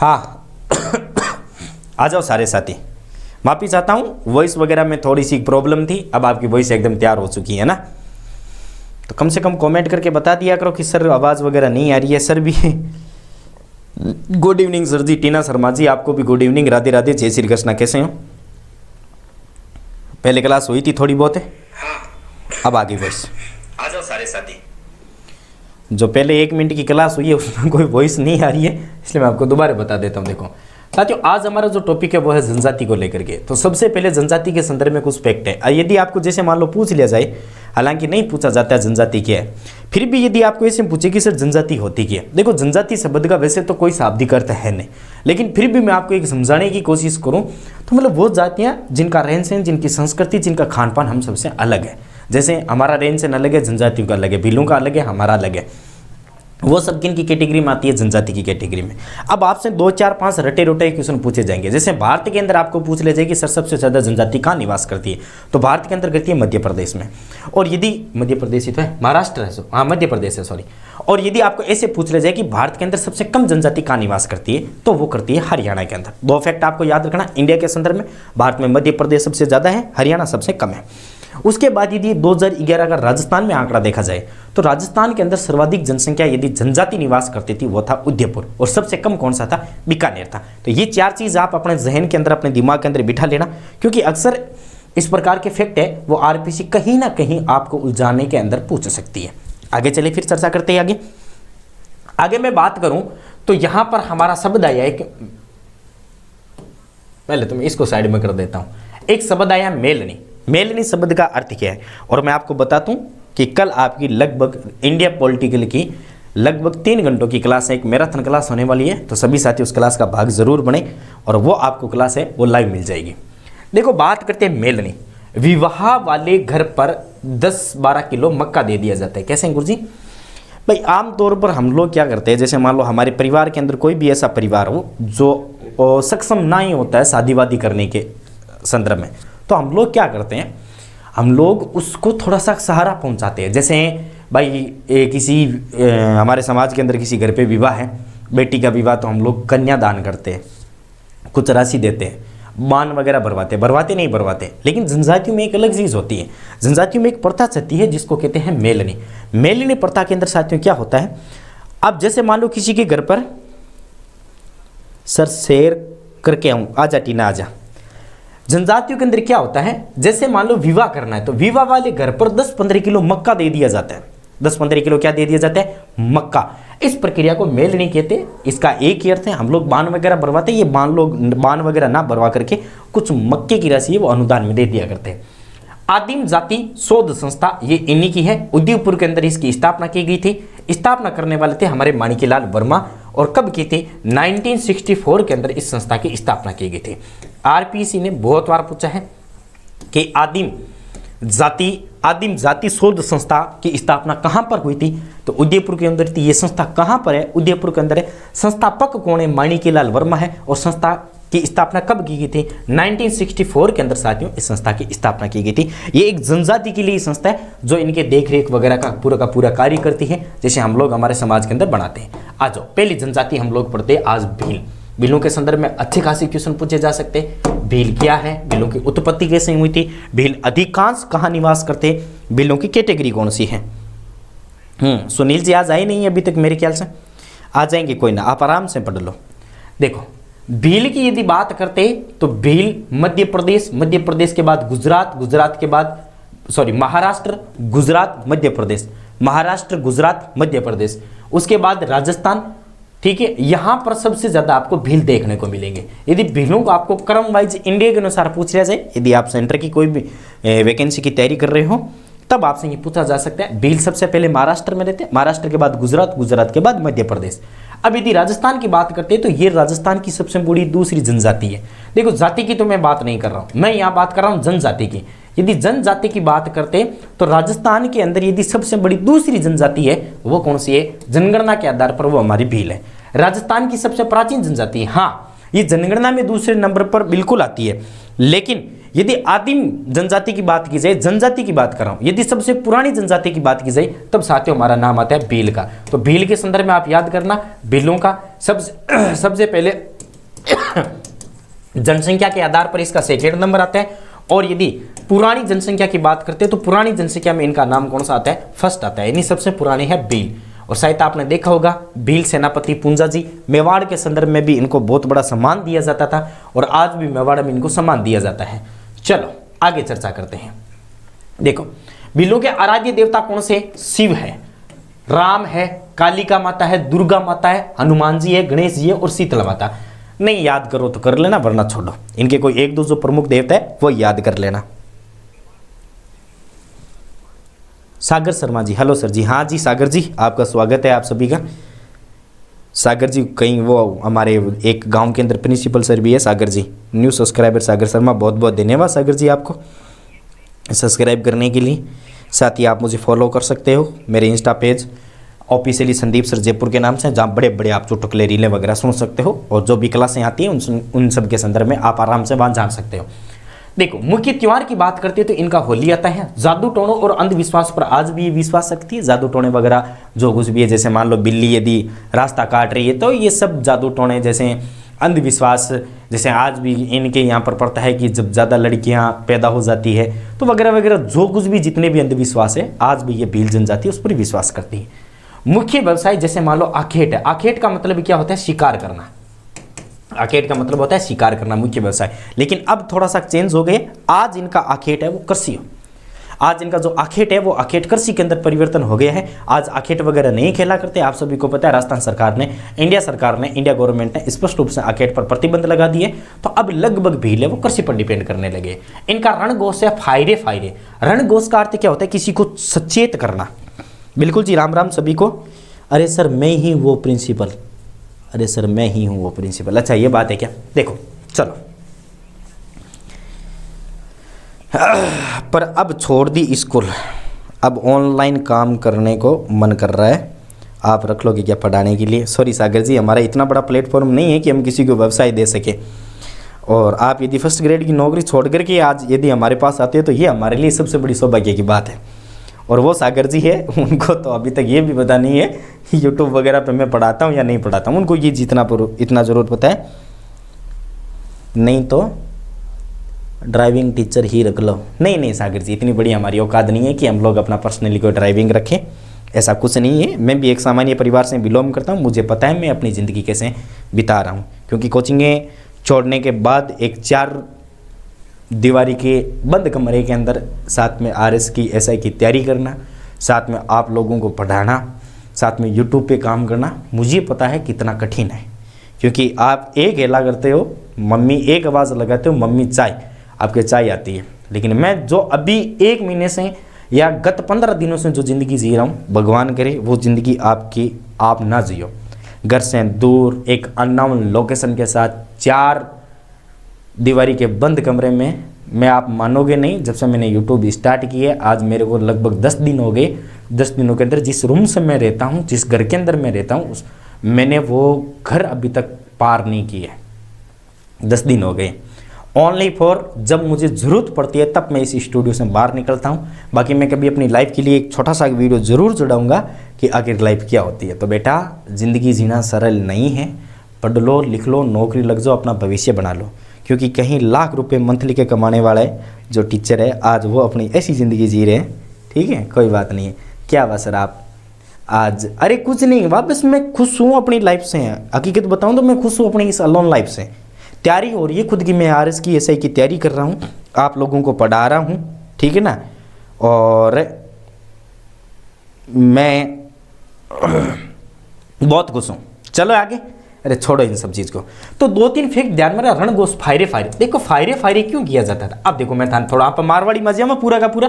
हाँ आ जाओ सारे साथी। माफ़ी चाहता हूँ, वॉइस वगैरह में थोड़ी सी प्रॉब्लम थी, अब आपकी वॉइस एकदम तैयार हो चुकी है ना। तो कम से कम कमेंट करके बता दिया करो कि सर आवाज़ वगैरह नहीं आ रही है। सर भी गुड इवनिंग सर जी। टीना शर्मा जी आपको भी गुड इवनिंग, राधे राधे, जय श्री कृष्णा। कैसे हो? पहले क्लास हुई थी थोड़ी बहुत है, अब आ गई वॉइस। आ जाओ सारे साथी। जो पहले 1 मिनट की क्लास हुई है उसमें कोई वॉइस नहीं आ रही है, इसलिए मैं आपको दोबारा बता देता हूँ। देखो साथियों, आज हमारा जो टॉपिक है वो है जनजाति को लेकर के। तो सबसे पहले जनजाति के संदर्भ में कुछ फैक्ट है। यदि आपको जैसे मान लो पूछ लिया जाए, हालांकि नहीं पूछा जाता है जनजाति क्या है, फिर भी यदि आपको ऐसे पूछे कि सर जनजाति होती क्या है, देखो जनजाति शब्द का वैसे तो कोई शाब्दिक अर्थ है नहीं, लेकिन फिर भी मैं आपको एक समझाने की कोशिश करूँ तो मतलब वो जातियाँ जिनका रहन सहन, जिनकी संस्कृति, जिनका खान पान हम सबसे अलग है। जैसे हमारा रहन सहन अलग है, जनजातियों का अलग है, भीलों का अलग है, हमारा अलग है, वो सब किन की कैटेगरी में आती है? जनजाति की कैटेगरी में। अब आपसे 2 4 5 रटे रोटे क्वेश्चन पूछे जाएंगे। जैसे भारत के अंदर आपको पूछ ले जाए कि सर सबसे ज़्यादा जनजाति कहाँ निवास करती है, तो भारत के अंदर करती है मध्य प्रदेश में। और यदि मध्य प्रदेश ही तो है, महाराष्ट्र है, हाँ मध्य प्रदेश है सॉरी। और यदि आपको ऐसे पूछ ले जाए कि भारत के अंदर सबसे कम जनजाति कहाँ निवास करती है, तो वो करती है हरियाणा के अंदर। 2 फैक्ट आपको याद रखना इंडिया के संदर्भ में, भारत में मध्य प्रदेश सबसे ज़्यादा है, हरियाणा सबसे कम है। उसके बाद यदि 2011 का राजस्थान में आंकड़ा देखा जाए तो राजस्थान के अंदर सर्वाधिक जनसंख्या यदि जनजाति निवास करती थी वो था उदयपुर, और सबसे कम कौन सा था? बीकानेर था। तो ये 4 चीज़ आप अपने जहन के अंदर, अपने दिमाग के अंदर बिठा लेना, क्योंकि अक्सर इस प्रकार के फैक्ट है वो आरपीसी कहीं ना कहीं आपको उलझाने के अंदर पूछ सकती है। आगे चले फिर चर्चा करते हैं। आगे मैं बात करूं तो यहां पर हमारा शब्द आया है, पहले तो मैं इसको साइड में कर देता हूं। एक शब्द आया मेलनी। मेलनी शब्द का अर्थ क्या है, और मैं आपको बताता हूं कि कल आपकी लगभग इंडिया पॉलिटिकल की लगभग 3 घंटों की क्लास है, एक मैराथन क्लास होने वाली है। तो सभी साथी उस क्लास का भाग जरूर बने, और वो आपको क्लास है वो लाइव मिल जाएगी। देखो बात करते हैं मेलनी। विवाह वाले घर पर 10-12 किलो मक्का दे दिया जाता है। कैसे गुरु जी? भाई आमतौर पर हम लोग क्या करते हैं, जैसे मान लो हमारे परिवार के अंदर कोई भी ऐसा परिवार हो जो सक्षम ना ही होता है शादी वादी करने के संदर्भ में, तो हम लोग क्या करते हैं, हम लोग उसको थोड़ा सा सहारा पहुंचाते हैं। जैसे भाई किसी हमारे समाज के अंदर किसी घर पे विवाह है, बेटी का विवाह, तो हम लोग कन्यादान करते हैं, कुछ राशि देते हैं, मान वगैरह भरवाते नहीं भरवाते। लेकिन जनजातियों में एक अलग चीज़ होती है, जनजातियों में एक प्रथा चलती है जिसको कहते हैं मेलनी। मेलनी प्रथा के अंदर साथियों क्या होता है, अब जैसे मान लो किसी के घर पर सर शेयर करके आऊँ, आजा टीना आजा। जनजातियों के अंदर क्या होता है, जैसे मान लो विवाह करना है तो विवाह वाले घर पर 10-15 किलो मक्का दे दिया जाता है। 10-15 किलो क्या दे दिया जाता है? मक्का। इस प्रक्रिया को मेलनी कहते। इसका एक ही अर्थ है, हम लोग बान वगैरह भरवाते, ये बान वगैरह ना भरवा करके कुछ मक्के की राशि है वो अनुदान में दे दिया करते हैं। आदिम जाति शोध संस्था ये इन्हीं की है। उदयपुर के अंदर इसकी स्थापना की गई थी। स्थापना करने वाले थे हमारे माणिक्यलाल वर्मा, और कब की थी? 1964 के अंदर इस संस्था की स्थापना की गई थी। आरपीसी ने बहुत बार पूछा है कि आदिम जाति शोध संस्था की स्थापना कहां पर हुई थी, तो उदयपुर के अंदर थी। ये संस्था कहां पर है? उदयपुर के अंदर है। संस्थापक कौन है? माणिक्यलाल वर्मा है। और संस्था की स्थापना कब की गई थी? 1964 के अंदर साथियों इस संस्था की स्थापना की गई थी। ये एक जनजाति के लिए संस्था है जो इनके देखरेख वगैरह का पूरा कार्य करती है, जैसे हम लोग हमारे समाज के अंदर बनाते हैं। आ जाओ, पहली जनजाति हम लोग पढ़ते हैं आज भील। भीलों के संदर्भ में अच्छे खासे क्वेश्चन पूछे जा सकते हैं। भील क्या है, भीलों की उत्पत्ति कैसे हुई थी, भील अधिकांश कहाँ निवास करते, भीलों की कैटेगरी कौन सी है। सुनील जी आज आए नहीं अभी तक, मेरे ख्याल से आ जाएंगे, कोई ना, आप आराम से पढ़ लो। देखो भील की यदि बात करते तो भील मध्य प्रदेश के बाद गुजरात के बाद महाराष्ट्र, गुजरात, मध्य प्रदेश, महाराष्ट्र, गुजरात, मध्य प्रदेश, उसके बाद राजस्थान। ठीक है, यहां पर सबसे ज्यादा आपको भील देखने को मिलेंगे। यदि भीलों को आपको क्रम वाइज इंडिया के अनुसार पूछ लिया जाए, यदि आप सेंटर की कोई भी वैकेंसी की तैयारी कर रहे हो तब आपसे ये पूछा जा सकता है। भील सबसे पहले महाराष्ट्र में रहते हैं, महाराष्ट्र के बाद गुजरात, गुजरात के बाद मध्य प्रदेश। अब यदि राजस्थान की बात करते हैं तो ये राजस्थान की सबसे बड़ी दूसरी जनजाति है। देखो जाति की तो मैं बात नहीं कर रहा हूं, मैं यहाँ बात कर रहा हूँ जनजाति की। यदि जनजाति की बात करते तो राजस्थान के अंदर यदि सबसे बड़ी दूसरी जनजाति है वो कौन सी है? जनगणना के आधार पर वो हमारी भील है। राजस्थान की सबसे प्राचीन जनजाति है, हाँ ये जनगणना में दूसरे नंबर पर बिल्कुल आती है। लेकिन यदि आदिम जनजाति की बात की जाए, जनजाति की बात कर रहा हूं, यदि सबसे पुरानी जनजाति की बात की जाए तब साथियों हमारा नाम आता है भील का। तो भील के संदर्भ में आप याद करना, भीलों का सबसे पहले जनसंख्या के आधार पर इसका सेकेंड नंबर आता है। और यदि पुरानी जनसंख्या की बात करते हैं तो पुरानी जनसंख्या में इनका नाम कौन सा आता है? फर्स्ट आता है। यानी सबसे पुराने हैं भील। और शायद आपने देखा होगा भील सेनापति पुंजा जी, मेवाड़ के संदर्भ में भी इनको बहुत बड़ा सम्मान दिया जाता था और आज भी मेवाड़ में इनको सम्मान दिया जाता है। चलो आगे चर्चा करते हैं। देखो भीलों के आराध्य देवता कौन से? शिव है, राम है, कालिका माता है, दुर्गा माता है, हनुमान जी है, गणेश जी है और शीतला माता। नहीं याद करो तो कर लेना, वरना छोड़ो। इनके कोई एक दो जो प्रमुख देवता है वो याद कर लेना। सागर शर्मा जी, हेलो सर जी। हाँ जी सागर जी, आपका स्वागत है आप सभी का। सागर जी कहीं वो हमारे एक गांव के अंदर प्रिंसिपल सर भी है सागर जी। न्यू सब्सक्राइबर सागर शर्मा, बहुत बहुत धन्यवाद सागर जी आपको सब्सक्राइब करने के लिए। साथ ही आप मुझे फॉलो कर सकते हो मेरे Insta page officially Sandeep sir Jaipur के नाम से, जहाँ बड़े बड़े आप चुटकुले रीलें वगैरह सुन सकते हो और जो भी क्लासें आती हैं उन सब के संदर्भ में आप आराम से वहाँ जान सकते हो। देखो मुख्य त्योहार की बात करते हैं तो इनका होली आता है। जादू टोनों और अंधविश्वास पर आज भी विश्वास रखती है। जादू टोने वगैरह जो कुछ भी है, जैसे मान लो बिल्ली यदि रास्ता काट रही है तो ये सब जादू टोने जैसे अंधविश्वास, जैसे आज भी इनके यहाँ पर पड़ता है कि जब ज़्यादा लड़कियाँ पैदा हो जाती है तो वगैरह वगैरह, जो कुछ भी जितने भी अंधविश्वास है आज भी ये भील जनजाति उस पर विश्वास करती है। मुख्य व्यवसाय जैसे मान लो आखेट है। आखेट का मतलब क्या होता है? शिकार करना। आखेट का मतलब होता है शिकार करना मुख्य व्यवसाय। लेकिन अब थोड़ा सा चेंज हो गए, आज इनका आखेट है वो कृषि। आज इनका जो आखेट है वो आखेट कृषि के अंदर परिवर्तन हो गया है। आज आखेट वगैरह नहीं खेला करते। आप सभी को पता है राजस्थान सरकार ने, इंडिया गवर्नमेंट ने स्पष्ट रूप से आखेट पर प्रतिबंध लगा दिए। तो अब लगभग भील है वो कृषि पर डिपेंड करने लगे। इनका रणघोष है फायरे फायरे। रणघोष का अर्थ क्या होता है? किसी को सचेत करना। बिल्कुल जी, राम राम सभी को। अरे सर मैं ही वो प्रिंसिपल, अरे सर मैं ही हूँ वो प्रिंसिपल। अच्छा ये बात है क्या? देखो चलो, पर अब छोड़ दी स्कूल, अब ऑनलाइन काम करने को मन कर रहा है। आप रख लोगे क्या पढ़ाने के लिए? सॉरी सागर जी, हमारा इतना बड़ा प्लेटफॉर्म नहीं है कि हम किसी को व्यवसाय दे सके। और आप यदि फर्स्ट ग्रेड की नौकरी छोड़ करके आज यदि हमारे पास आते हो तो ये हमारे लिए सबसे बड़ी सौभाग्य की बात है। और वो सागर जी है, उनको तो अभी तक ये भी पता नहीं है यूट्यूब वगैरह पे मैं पढ़ाता हूँ या नहीं पढ़ाता हूँ। उनको ये इतना ज़रूर पता है। नहीं तो ड्राइविंग टीचर ही रख लो। नहीं सागर जी, इतनी बड़ी हमारी औकात नहीं है कि हम लोग अपना पर्सनली कोई ड्राइविंग रखें, ऐसा कुछ नहीं है। मैं भी एक सामान्य परिवार से बिलोंग करता हूँ, मुझे पता है मैं अपनी ज़िंदगी कैसे बिता रहा हूँ। क्योंकि कोचिंगें छोड़ने के बाद एक 4 दीवारी के बंद कमरे के अंदर साथ में RS की SI की तैयारी करना, साथ में आप लोगों को पढ़ाना, साथ में यूट्यूब पे काम करना, मुझे पता है कितना कठिन है। क्योंकि आप एक हेला करते हो, मम्मी एक आवाज़ लगाते हो, मम्मी चाय, आपके चाय आती है। लेकिन मैं जो अभी 1 महीने से या गत 15 दिनों से जो ज़िंदगी जी रहा हूँ, भगवान करे वो ज़िंदगी आपकी आप ना जियो। घर से दूर एक अननोन लोकेशन के साथ 4 दीवारी के बंद कमरे में, मैं आप मानोगे नहीं, जब से मैंने यूट्यूब स्टार्ट किया आज मेरे को लगभग 10 दिन हो गए। 10 दिनों के अंदर जिस रूम से मैं रहता हूँ, जिस घर के अंदर मैं रहता हूँ, मैंने वो घर अभी तक पार नहीं किया। 10 दिन हो गए। ओनली फॉर जब मुझे ज़रूरत पड़ती है तब मैं इस स्टूडियो से बाहर निकलता हूँ। बाकी मैं कभी अपनी लाइफ के लिए एक छोटा सा वीडियो ज़रूर जुड़ाऊँगा कि आखिर लाइफ क्या होती है। तो बेटा ज़िंदगी जीना सरल नहीं है। पढ़ लो, लिख लो, नौकरी लग जाओ, अपना भविष्य बना लो। क्योंकि कहीं लाख रुपए मंथली के कमाने वाला है जो टीचर है, आज वो अपनी ऐसी ज़िंदगी जी रहे हैं। ठीक है, कोई बात नहीं है। क्या हुआ सर आप आज? अरे कुछ नहीं, वापस मैं खुश हूँ अपनी लाइफ से। हकीकत बताऊँ तो मैं खुश हूँ अपनी इस अलोन लाइफ से। तैयारी हो रही है खुद की, मैं RS की SI की तैयारी कर रहा हूँ, आप लोगों को पढ़ा रहा हूँ, ठीक है ना। और मैं बहुत खुश हूँ। चलो आगे। अरे छोड़ो इन सब चीज़ को। तो 2-3 फैक्ट ध्यान में, रणघोष फायरे फायरे। देखो फायरे फायरे क्यों किया जाता था? अब देखो मैं था थोड़ा आप मारवाड़ी मजिया में पूरा का पूरा,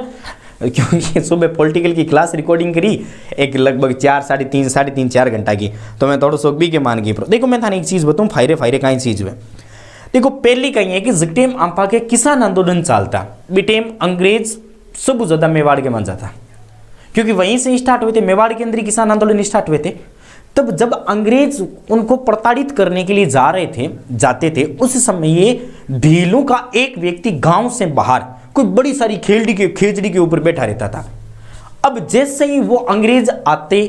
क्योंकि सुबह पॉलिटिकल की क्लास रिकॉर्डिंग करी एक लगभग 4-3.5-4 घंटा की, तो मैं थोड़ा सोच भी के मान की। देखो मैं था एक चीज़ बताऊँ, फायरे फायरे कहीं चीज़ में। देखो पहली कहीं है कि जिटेम आंपा के किसान आंदोलन चलता, बिटेम अंग्रेज सब ज़्यादा मेवाड़ के मान जाता, क्योंकि वहीं से स्टार्ट हुए थे, मेवाड़ के अंदर ही किसान आंदोलन स्टार्ट हुए थे। तब जब अंग्रेज उनको प्रताड़ित करने के लिए जाते थे उस समय ये भीलों का एक व्यक्ति गांव से बाहर कोई बड़ी सारी खेजड़ी के ऊपर बैठा रहता था। अब जैसे ही वो अंग्रेज आते,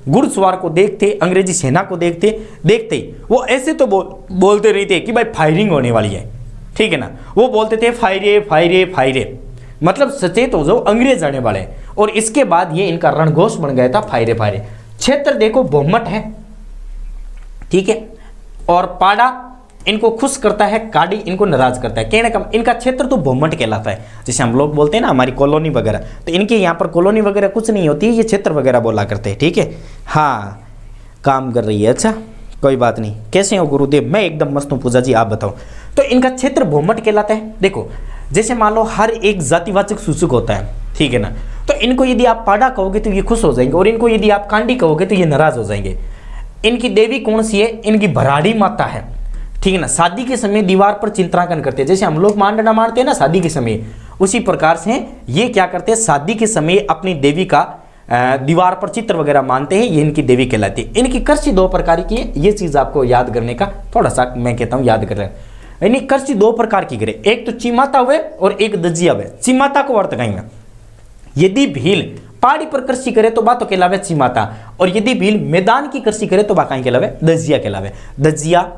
घुड़सवार को देखते, अंग्रेजी सेना को देखते वो ऐसे तो बोलते रहते कि भाई फायरिंग होने वाली है, ठीक है ना। वो बोलते थे फायरे फायरे फायरे, मतलब सचेत हो जाओ अंग्रेज आने वाले। और इसके बाद ये इनका रणघोष बन गया था फायरे फायरे। क्षेत्र देखो बोहमट है, ठीक है, और पाड़ा इनको खुश करता है, काड़ी इनको नाराज करता है। कहने का इनका क्षेत्र तो बोहमट कहलाता है, जैसे हम लोग बोलते हैं ना हमारी कॉलोनी वगैरह, तो इनके यहाँ पर कॉलोनी वगैरह कुछ नहीं होती है, ये क्षेत्र वगैरह बोला करते हैं, ठीक है। हाँ काम कर रही है, अच्छा कोई बात नहीं। कैसे हो गुरुदेव? मैं एकदम मस्त हूँ पूजा जी, आप बताओ। तो इनका क्षेत्र बोहमट कहलाता है। देखो जैसे मान लो हर एक जातिवाचक सूचक होता है, ठीक है ना, तो इनको यदि आप पाड़ा कहोगे तो ये खुश हो जाएंगे, और इनको यदि आप कांडी कहोगे तो ये नाराज हो जाएंगे। इनकी देवी कौन सी है? इनकी भराड़ी माता है, ठीक है ना। शादी के समय दीवार पर चित्रांकन करते हैं, जैसे हम लोग मांडना मारते हैं ना शादी के समय, उसी प्रकार से ये क्या करते हैं, शादी के समय अपनी देवी का दीवार पर चित्र वगैरह मानते हैं, ये इनकी देवी कहलाती है। इनकी कृषि दो प्रकार की है, ये चीज आपको याद करने का थोड़ा सा मैं कहता हूँ याद कर रहे हैं। यानी कृषि दो प्रकार की करे, एक तो चिमाता हुए और एक दजिया हुए। चिमाता को अर्थ कहेंगे, यदि भील पहाड़ी पर कृषि करे तो बात तो कहलावे चिमाता, और यदि भील मैदान की कृषि करे तो बात कहीं कहलावे दजिया कहलावे। दजिया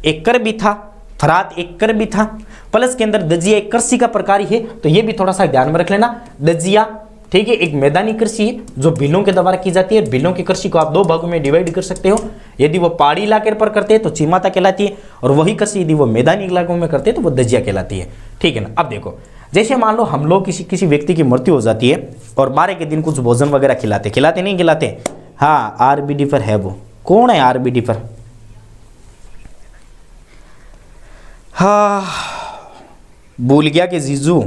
एक कर भी था, फरात एक कर भी था, प्लस के अंदर दजिया एक कृषि का प्रकार ही है, तो ये भी थोड़ा सा ध्यान में रख लेना। दजिया ठीक है एक मैदानी कृषि है जो भीलों के द्वारा की जाती है। भीलों की कृषि को आप दो भागों में डिवाइड कर सकते हो, यदि वो पहाड़ी इलाके पर करते हैं तो चिमाता कहलाती है, और वही कृषि यदि वो मैदानी इलाकों में करते हैं तो वो दजिया कहलाती है, ठीक है ना। अब देखो जैसे मान लो हम लोग किसी व्यक्ति की मृत्यु हो जाती है और 12 के दिन कुछ भोजन वगैरह खिलाते नहीं खिलाते? हाँ आरबीडी पर है, वो कौन है आरबीडी पर? हाँ भूल गया कि जीजू,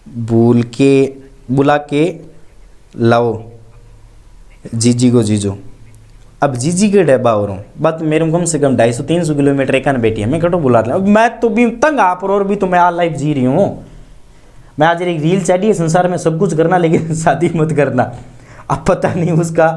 बुला के लाओ जीजी को जीजू। अब जीजी के डब्बा हो रहा हूँ, बात मेरे कम से कम 250-300 किलोमीटर एक बेटी है, मैं कटो बुला रहा हूँ। मैं तो भी तंग आप और भी तो मैं आज लाइफ जी रही हूँ। मैं आज एक रील चढ़ी है, संसार में सब कुछ करना लेकिन शादी मत करना। अब पता नहीं उसका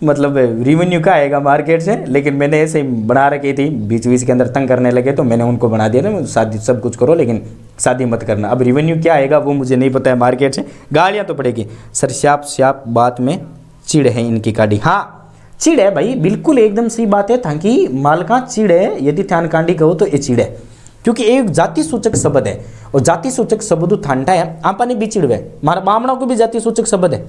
मतलब रिवेन्यू का आएगा मार्केट से, लेकिन मैंने ऐसे ही बना रखी थी, बीच के अंदर तंग करने लगे तो मैंने उनको बना दिया ना, शादी सब कुछ करो लेकिन शादी मत करना। अब रिवेन्यू क्या आएगा वो मुझे नहीं पता है, मार्केट से गालियाँ तो पड़ेगी। सर श्याप बात में चिड़ है इनकी काटी। हाँ चिड़ है भाई, बिल्कुल एकदम सही बात है। था कि मालका चिड़ है, यदि ध्यान कांडी कहो तो ये चिड़ है, क्योंकि एक जाति सूचक शब्द है, और जाति सूचक शब्द थांटा है आपने भी चिड़वे, हमारा बामणों को भी जाति सूचक शब्द है।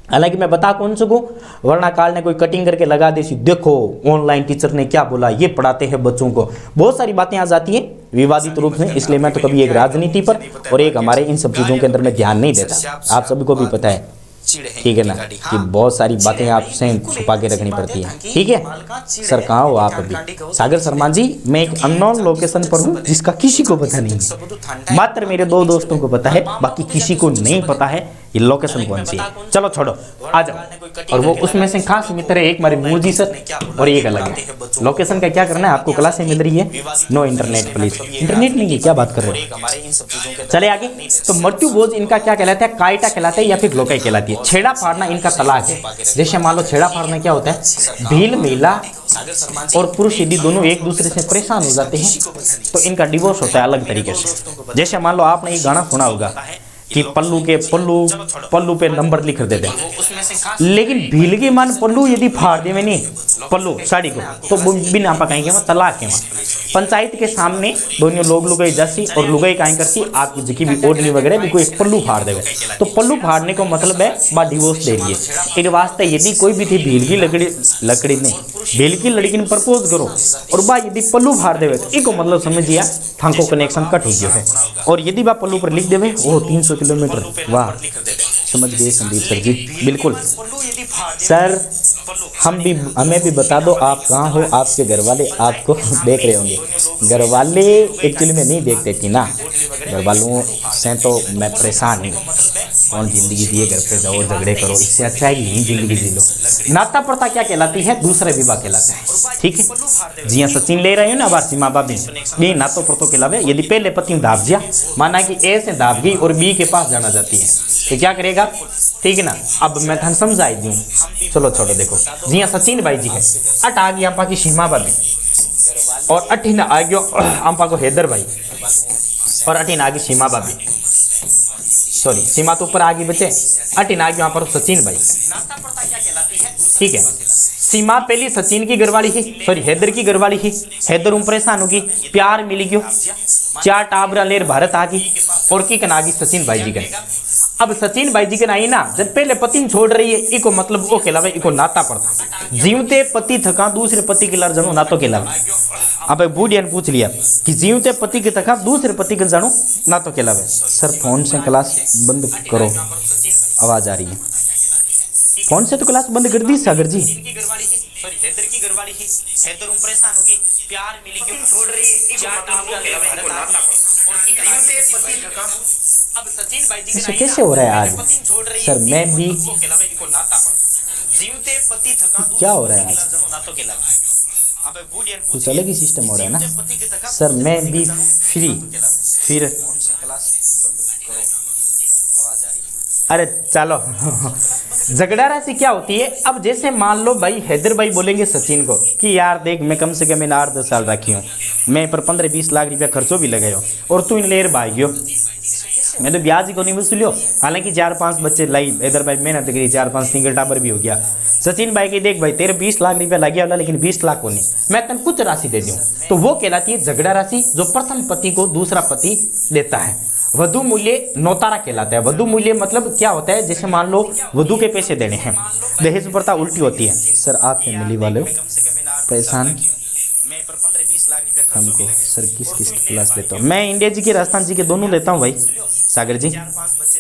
हालांकि मैं बता कौन सकूं, वरना काल ने कोई कटिंग करके लगा दी, देखो ऑनलाइन टीचर ने क्या बोला, ये पढ़ाते हैं बच्चों को, बहुत सारी बातें आ जाती है विवादित रूप में। इसलिए मैं तो कभी एक राजनीति पर और एक हमारे इन सब चीज़ों के अंदर में ध्यान नहीं देता। आप सभी को भी पता है, ठीक है ना, कि बहुत सारी बातें आपसे छुपा के रखनी पड़ती है, ठीक है। सर कहाँ हो आप अभी? सागर शर्मा जी, मैं एक अननोन लोकेशन पर हूँ जिसका किसी को पता नहीं है, मात्र मेरे 2 दोस्तों को पता है, बाकी किसी को नहीं पता है ये लोकेशन कौन सी है। चलो छोड़ो आ जाओ। और वो उसमें से खास मित्र है एक हमारे मूर्जी सर और एक अलग है। लोकेशन का क्या करना है, आपको क्लासें मिल रही है, नो इंटरनेट प्लीज। इंटरनेट नहीं है, क्या बात कर रहे हो? चले आगे। तो मृत्यु भोज इनका क्या कहलाता है? कायटा कहलाता है या फिर लोकाई कहलाती है। छेड़ा फाड़ना इनका तलाक है। जैसे मान लो छेड़ा फाड़ना क्या होता है, भील महिला और पुरुष यदि दोनों एक दूसरे से परेशान हो जाते हैं तो इनका डिवोर्स होता है अलग तरीके से। जैसे मान लो आपने एक गाना सुना होगा कि पल्लू पे नंबर लिख देते हैं, लेकिन भील की मान पल्लू यदि फाड़ दे नहीं पल्लू साड़ी को तो बिना पकाएंगे वहाँ तलाक है। पंचायत के सामने दोनों लोग लुगाई जासी और लुगाई काएं करती आपकी जिकी भी ओढ़नी वगैरह भी कोई पल्लू फाड़ देवे, तो पल्लू फाड़ने को मतलब है बा डिवोर्स दे लिए। इन वास्ते यदि कोई भी थी भील की लकड़ी नहीं भील की लड़की ने प्रपोज करो और बा यदि पल्लू फाड़ देवे तो इको मतलब समझिए थांको कनेक्शन कट हो गया है। और यदि बा पल्लू पर लिख देवे वो 300 किलोमीटर, वाह समझ गए संदीप सर जी, बिल्कुल सर। हमें भी बता दो आप कहाँ हो, आपके घर वाले आपको देख रहे होंगे। घर वाले एक्चुअली में नहीं देखते थी ना, घर वालों से तो मैं परेशान हूँ। कौन जिंदगी जिए, घर पे जाओ झगड़े करो, इससे अच्छा है कि यही जिंदगी जी लो। नाता प्रथा क्या कहलाती है? दूसरा विवाह कहलाता है, ठीक है। जी हाँ सचिन ले रहे हो ना बात सीमा बाबी, ये नातो प्रतो कहलावे। यदि पहले पति दाब दिया, माना कि ए से दाब गई और बी के पास जाना चाहती है तो क्या करेगा, ठीक है ना। अब मैं थान समझाई दूँ, चलो छोड़ो। देखो जी हाँ सचिन भाई जी है, अट आ गई आपा की सीमा भाभी और अठिन आ गयो अंपा को हैदर भाई और अठिन आ गई सीमा भाभी, सॉरी सीमा तो ऊपर आ गई बच्चे, अठिन आ गई वहां पर सचिन भाई, ठीक है। सीमा पहली सचिन की घरवाली ही, सॉरी हैदर की घरवाली ही। हैदर उम परेशान होगी, प्यार मिल गयो, 4 टाबरा लेर भारत आ गई और की कना गई सचिन भाई जी कन। अब सचिन भाई जी कन आई ना, जब पहले पति ने छोड़ रही है, इको मतलब वो कहलावे, इको नाता पड़ता। जीवते पति थका दूसरे पति के लार जनो नातो कहलावे। अब बूढ़िया ने पूछ लिया कि जीवते पति के थका दूसरे पति के जानो नातो कहलावे। सर फोन से क्लास बंद करो, आवाज आ रही है। फोन से तो क्लास बंद कर दी सागर जी। ऐसे कैसे हो रहा है आज? सर मैं भी, क्या हो रहा है आज? कुछ अलग ही सिस्टम हो रहा है ना सर। मैं भी फ्री, फिर अरे चलो झगड़ा राशि क्या होती है? अब जैसे मान लो भाई हैदर भाई बोलेंगे सचिन को कि यार देख मैं कम से कम इन 8-10 साल रखी हूँ, मैं पर 15-20 लाख रुपया खर्चो भी लगायो और तू इन लेर भागियो, मैं तो ब्याज ही को नहीं वसूलियो। हालांकि 4-5 बच्चे लाई, हैदर भाई मेहनत करी, 4-5 सिंगल टाबर भी हो गया। सचिन भाई की देख भाई तेरे 20 लाख रुपया लग गया, लेकिन 20 लाख को नहीं, मैं तन कुछ राशि दे दूँ, तो वो कहलाती है झगड़ा राशि, जो प्रथम पति को दूसरा पति देता है। वधु मूल्य नौतारा कहलाता है। वधु मूल्य मतलब क्या होता है? जैसे मान लो वधु के पैसे देने हैं, दहेज प्रथा उल्टी होती है। सर आप फैमिली वाले हो परेशान हमको, सर किस किस की क्लास लेता हूँ? मैं इंडिया जी के राजस्थान जी के दोनों लेता हूँ भाई सागर जी।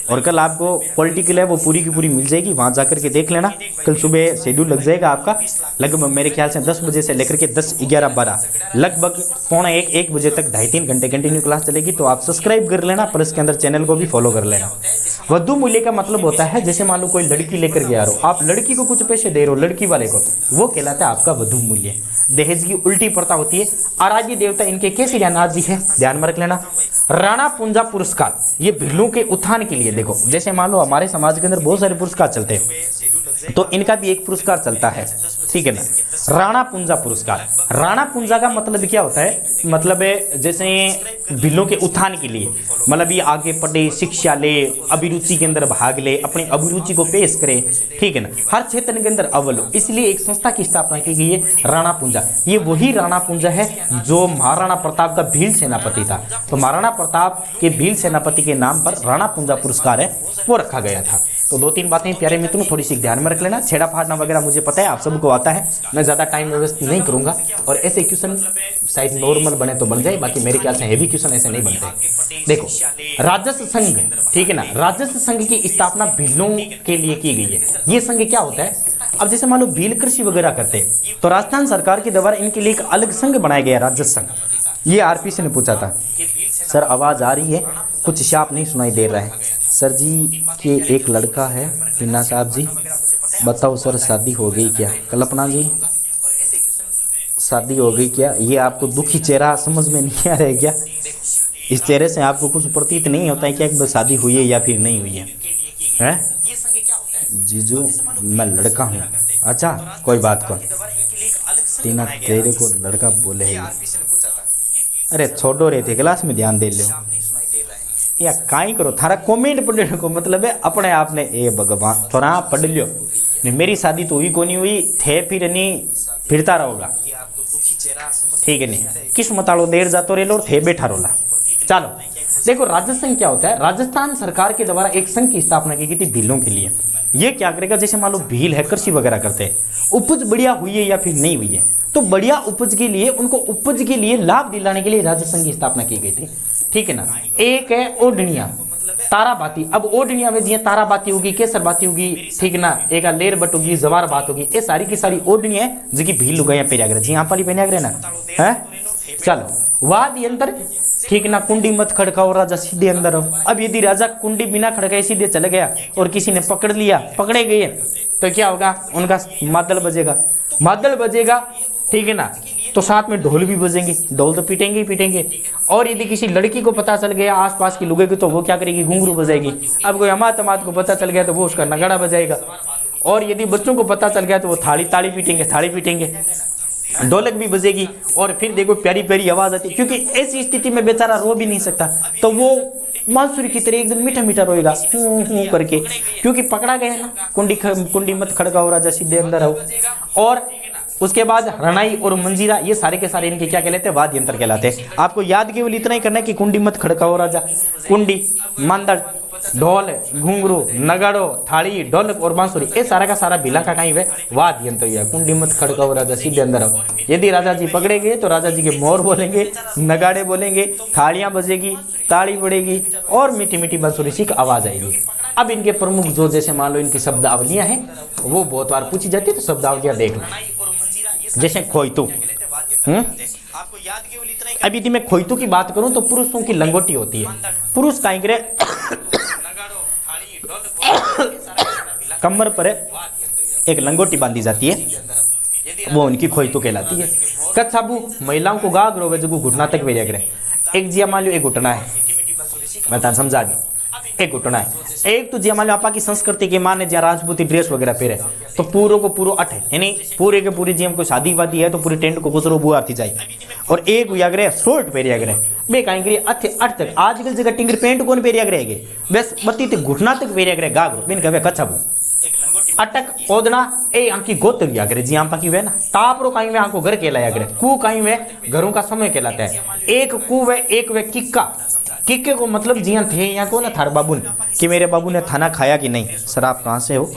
और कल आपको पॉलिटिकल है वो पूरी की पूरी मिल जाएगी, वहाँ जाकर के देख लेना। कल सुबह शेड्यूल लग जाएगा आपका, लगभग मेरे ख्याल से 10 बजे से लेकर के 10, 11, 12 लगभग 12:45-1 बजे तक 2.5-3 घंटे कंटिन्यू क्लास चलेगी। तो आप सब्सक्राइब कर लेना, प्लस के अंदर चैनल को भी फॉलो कर लेना। वधु मूल्य का मतलब होता है जैसे मान लो कोई लड़की लेकर के आ रहे हो, आप लड़की को कुछ पैसे दे रहे हो लड़की वाले को, वो कहलाता है आपका वधु मूल्य। दहेज की उल्टी प्रथा होती है। आराध्य देवता इनके केसरी नाथ जी है, ध्यान में रख लेना। राणा पुंजा पुरस्कार, ये भिल्लों के उत्थान के लिए। देखो जैसे मान लो हमारे समाज के अंदर बहुत सारे पुरस्कार चलते हैं, तो इनका भी एक पुरस्कार चलता है, ठीक है ना, राणा पुंजा पुरस्कार। राणा पुंजा का मतलब क्या होता है? मतलब जैसे भिल्लों के उत्थान के लिए, मतलब ये आगे पढ़े, शिक्षा ले, अभिरुचि के अंदर भाग ले, अपनी अभिरुचि को पेश करे, ठीक है ना, हर क्षेत्र के अंदर अव्वल हो, इसलिए एक संस्था की स्थापना की गई है राणा पुंजा। ये वही राणा पुंजा है जो महाराणा प्रताप का भील सेनापति था, तो महाराणा प्रताप के भील सेनापति के नाम पर राणा पुंजा पुरस्कार है वो रखा गया था। तो 2-3 बातें प्यारे मित्रों थोड़ी सी ध्यान में रख लेना। छेड़ा फाड़ना वगैरह मुझे पता है आप सबको आता है, मैं ज़्यादा टाइम वेस्ट नहीं करूंगा, और ऐसे क्वेश्चन शायद नॉर्मल बने तो बन जाए, बाकी मेरे ख्याल से हेवी क्वेश्चन ऐसे नहीं बनते। देखो राजस्व संघ, ठीक है ना, राजस्व संघ की स्थापना भीलों के लिए की गई है। ये संघ क्या होता है? अब जैसे मान लो भील कृषि वगैरह करते हैं, तो राजस्थान सरकार के द्वारा इनके लिए एक अलग संघ बनाया गया, राजस्व संघ। ये आरपीसी ने पूछा था। सर आवाज़ आ रही है, कुछ शाप नहीं सुनाई दे रहा है। सर जी के एक लड़का है टीना साहब जी, बताओ सर शादी हो गई क्या? कल्पना जी शादी हो गई क्या? ये आपको दुखी चेहरा समझ में नहीं आ रहा है क्या? इस चेहरे से आपको कुछ प्रतीत नहीं होता है क्या कि शादी हुई है या फिर नहीं हुई है? हैं? जीजू मैं लड़का हूँ। अच्छा कोई बात को टीना तेरे को लड़का बोले है। अरे छोड़ो रे थे क्लास में ध्यान दे लो या काई करो, थारा कमेंट पढ़ने को मतलब है अपने आप ने ए भगवान थोड़ा पढ़ लियो। नहीं मेरी शादी तो हुई को नहीं हुई थे, फिर नहीं फिरता रहोगा, ठीक है नहीं किस्मत आलो देर जातो रे लो थे बैठा रोला। चलो देखो राजस्थान क्या होता है? राजस्थान सरकार के द्वारा एक संघ की स्थापना की गई थी भीलों के लिए। ये क्या करेगा? जैसे मान लो भील है कृषि वगैरह करते हैं, उपज बढ़िया हुई है या फिर नहीं हुई है, तो बढ़िया उपज के लिए उनको उपज के लिए लाभ दिलाने के लिए राजस्व संघ की स्थापना की गई थी, ठीक है ना। एक है ओढ़निया ताराबाती। अब ओढ़निया में दिए ताराबाती होगी, केसर बाती होगी, ठीक है ना, एक लेर बट होगी, जवार बात होगी, ये सारी की सारी ओढ़निया है जो कि भील लुगाया पेरियाग्रह जी यहाँ पाली पेरियाग्रह ना है। चलो वाद यंत्र, ठीक ना, कुंडी मत खड़काओ राजा सीधे अंदर हो। अब यदि राजा कुंडी बिना खड़काए सीधे चले गया और किसी ने पकड़ लिया, पकड़े गए, तो क्या होगा? उनका मादल बजेगा, मादल बजेगा, ठीक है ना, तो साथ में ढोल भी बजेंगे, ढोल तो पीटेंगे ही पीटेंगे। और यदि किसी लड़की को पता चल गया आसपास की लुगे की, तो वो क्या करेगी? घुंघरू बजाएगी। अब कोई अमात अमात को पता चल गया तो वो उसका नगाड़ा बजाएगा। और यदि बच्चों को पता चल गया तो वो ताली पीटेंगे, थाली पीटेंगे, ढोलक भी बजेगी। और फिर देखो प्यारी प्यारी आवाज आती है, क्योंकि ऐसी स्थिति में बेचारा रो भी नहीं सकता, तो वो बांसुरी की तरह एकदम मीठा मीठा रोएगा करके, क्योंकि पकड़ा गया ना, कुंडी मत खड़काओ राजा सीधे अंदर आओ। और उसके बाद रनाई और मंजीरा, ये सारे के सारे इनके क्या कहलाते हैं, वाद्य यंत्र कहलाते हैं। आपको याद केवल इतना ही करना है कि कुंडी मत खड़काओ राजा, कुंडी, मांदड़, ढोल, घुंघरू, नगाड़ो, थाली, ढोलक और बांसुरी, ये सारा का सारा बिला का कहीं है वाद्य यंत्र है। कुंडी मत खड़काओ राजा सीधे अंदर आओ। यदि राजा जी पकड़े गए तो राजा जी के मोर बोलेंगे, नगाड़े बोलेंगे, थालियां बजेगी, ताड़ी पड़ेगी और मीठी मीठी बांसुरी सी आवाज आएगी। अब इनके प्रमुख जो जैसे मान लो इनकी शब्दावलियां हैं वो बहुत बार पूछी जाती है, तो शब्दावलियां देख लो। जैसे खोइतू, अभी यदि मैं खोइतू की बात करूं तो पुरुषों की लंगोटी होती है। पुरुष काई करे कमर पर एक लंगोटी बांधी जाती है, वो उनकी खोइतू कहलाती है। कच्छाबू महिलाओं को गाग रोवे जो घुटना तक वे करे। एक जिया मान लो एक घुटना है, मैं तान समझा दूं, एक घुटना है। एक तो जिया मान लो आपा की संस्कृति के माने जहाँ राजपूती ड्रेस वगैरह पहरे तो पूरो को पूरो अठ है, यानी पूरे के पूरी जिया कोई शादी वादी है तो पूरी टेंट को गुजरो बुआ आती जाए। और एक यागरे शॉर्ट पेरिया करे बे काई करे अथे अठ तक। आजकल जगह टिंगर पेंट कौन पेरिया करेगे, बस बत्ती ते घुटना तक पेरिया करे गागरो बिन कहे कच्छाबू। अटक ओदना ए आंकी गोत्र या करे जी आंपा की वे ना तापरो काई में आंको घर कहलाया करे। कू काई में घरों का समय कहलाता है। एक कू वे एक वे किक्का, किक्के को मतलब जिया थे यहाँ को ना थार बाबू ने कि मेरे बाबू ने खाना खाया कि नहीं। सर आप कहाँ से हो,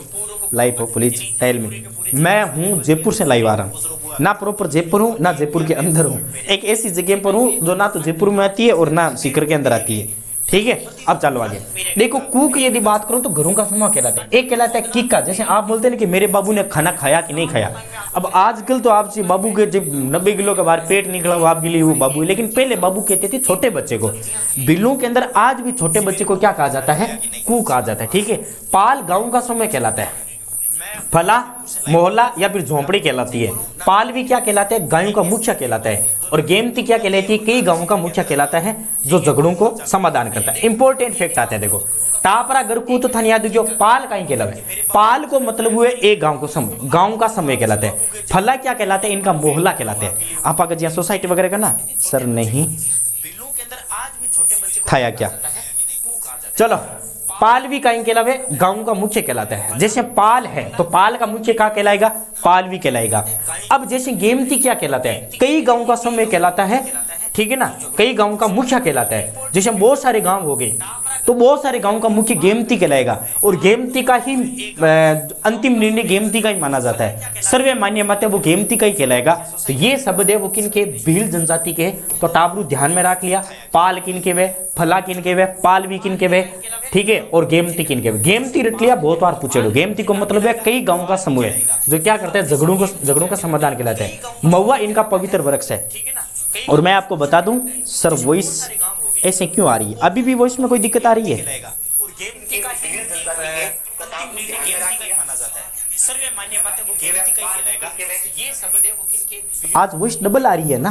लाइव हो प्लीज टेल मी। मैं हूँ जयपुर से लाइव आ रहा हूँ, ना प्रॉपर जयपुर हूँ ना जयपुर के अंदर हूँ, एक ऐसी जगह पर हूँ जो ना तो जयपुर में आती है और ना सीकर के अंदर आती है। ठीक है, अब चलो आगे देखो। कू की यदि बात करूं तो घरों का समूह कहलाता है। एक कहलाता है किक्का, जैसे आप बोलते हैं कि मेरे बाबू ने खाना खाया कि नहीं खाया। अब आजकल तो आपसे बाबू के जब 90 किलो का बाहर पेट निकला वो आपके लिए वो बाबू है, लेकिन पहले बाबू कहते थे छोटे बच्चे को। बिल्लों के अंदर आज भी छोटे बच्चे को क्या कहा जाता है, कू कहा जाता है। ठीक है, पाल गाँव का समय कहलाता है, फला मोहल्ला या फिर झोंपड़ी कहलाती है। पाल भी क्या कहलाता है, गायों का मुखिया कहलाता है। और गेमती क्या कहलाती है, कई गांवों का मुखिया कहलाता है जो झगड़ों को समाधान करता है। इंपॉर्टेंट फैक्ट आता है देखो, टापरा गरकू तो थान याद जो पाल कहीं कहलावे, पाल को मतलब हुए एक गांव को समूह, गांव का समय कहलाता है। फला क्या कहलाता है, इनका मोहल्ला कहलाते हैं। आप अगर जहाँ सोसाइटी वगैरह का ना सर नहीं खाया क्या, चलो पाल भी कहीं कहलावे, गांव का मुख्य कहलाता है। जैसे पाल है तो पाल का मुख्य क्या कहलाएगा, पाल भी कहलाएगा। अब जैसे गेमती क्या कहलाता है, कई गांव का समय कहलाता है। ठीक है ना, कई गांव का मुखिया कहलाता है। जैसे बहुत सारे गांव हो गए तो बहुत सारे गांव का मुख्य गेमती कहलाएगा और गेमती का ही अंतिम निर्णय गेमती का ही माना जाता है। सर्वे मान्य मत है वो गेमती का ही कहलाएगा। तो ये शब्द है वो किन के, भील जनजाति के। तो टाबरू ध्यान में रख लिया, पाल किन के वे, फला किन के वे, पाल भी किन के वे। ठीक है, और गेमती किन के वे, गेमती रट लिया, बहुत बार पूछे लो। गेमती को मतलब है कई गाँव का समूह है जो क्या करते हैं, झगड़ों का समाधान कहलाता है। महुआ इनका पवित्र वृक्ष है। और मैं आपको बता दूं सर वॉइस ऐसे क्यों आ रही है, अभी भी वॉइस में कोई दिक्कत आ रही है। आज वॉइस डबल आ रही है ना,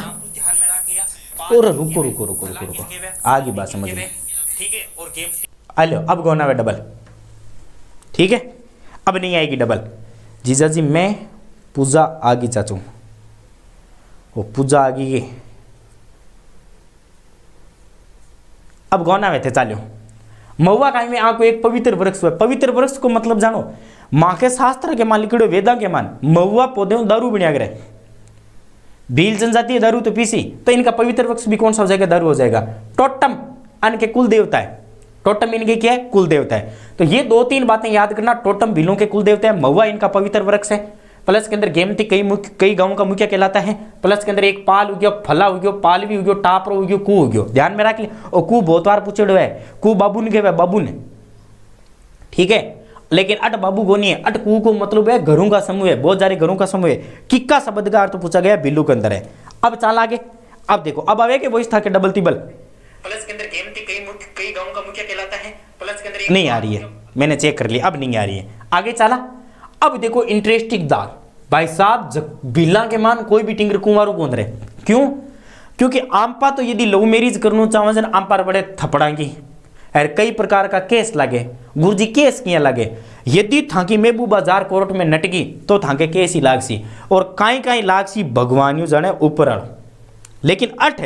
और रुको रुको रुको रुको रुको आगे बात समझ में। हेलो, अब गोना वे डबल। ठीक है, अब नहीं आएगी डबल। जीजा जी मैं पूजा आगी चाचू, वो पूजा आगी के अब गौना में थे चालो। महुआ काई में आपको एक पवित्र वृक्ष है। पवित्र वृक्ष को मतलब जानो, माँ के शास्त्र के मान लिखिड़ो, वेदा के मान महुआ पौधे दारू बनिया करे। भील जनजाति है दारू तो पीसी, तो इनका पवित्र वृक्ष भी कौन सा हो जाएगा, दारू हो जाएगा। टोटम इनके कुल देवता है, टोटम इनके क्या है, कुल देवता है। तो ये दो तीन बातें याद करना, टोटम भीलों के कुल देवता है, महुआ इनका पवित्र वृक्ष है, प्लस के अंदर गेमती कई गांवों का मुखिया कहलाता है, प्लस के अंदर एक पाल हो गया, फला हो गया, पाल भी हो गया, टापरो हो गया, कू हो गया। ध्यान में रख ले। और कू बहुत बार पूछे है, कू बाबू ने कहे बाबू ने। ठीक है, लेकिन अट बाबू को नहीं है, अट कू को मतलब है घरों का समूह है, बहुत सारे घरों का समूह है। किक्का शब्द का अर्थ पूछा गया बिल्लू के अंदर है। अब चल आगे, अब देखो अब आवे के वॉइस था कि डबल तिबल, प्लस के अंदर गेमती कई गांवों का मुखिया कहलाता है, प्लस के अंदर नहीं आ रही है, मैंने चेक कर लिया, अब नहीं आ रही है। आगे चला, अब देखो इंटरेस्टिंग दाल भाई साहब, बिल्ला के मान कोई भी टिंगर कुंवारू कौन रहे, क्यों? क्योंकि आंपा तो यदि लव मैरिज करना चाहो आंपा बड़े थपड़ांगी और कई प्रकार का केस लगे, गुरुजी केस किया लगे। यदि थाकी मेबू बाजार कोर्ट में नटगी तो थाके केस ही लागसी, और काई काई लागसी भगवान यू जाने ऊपर। लेकिन अठ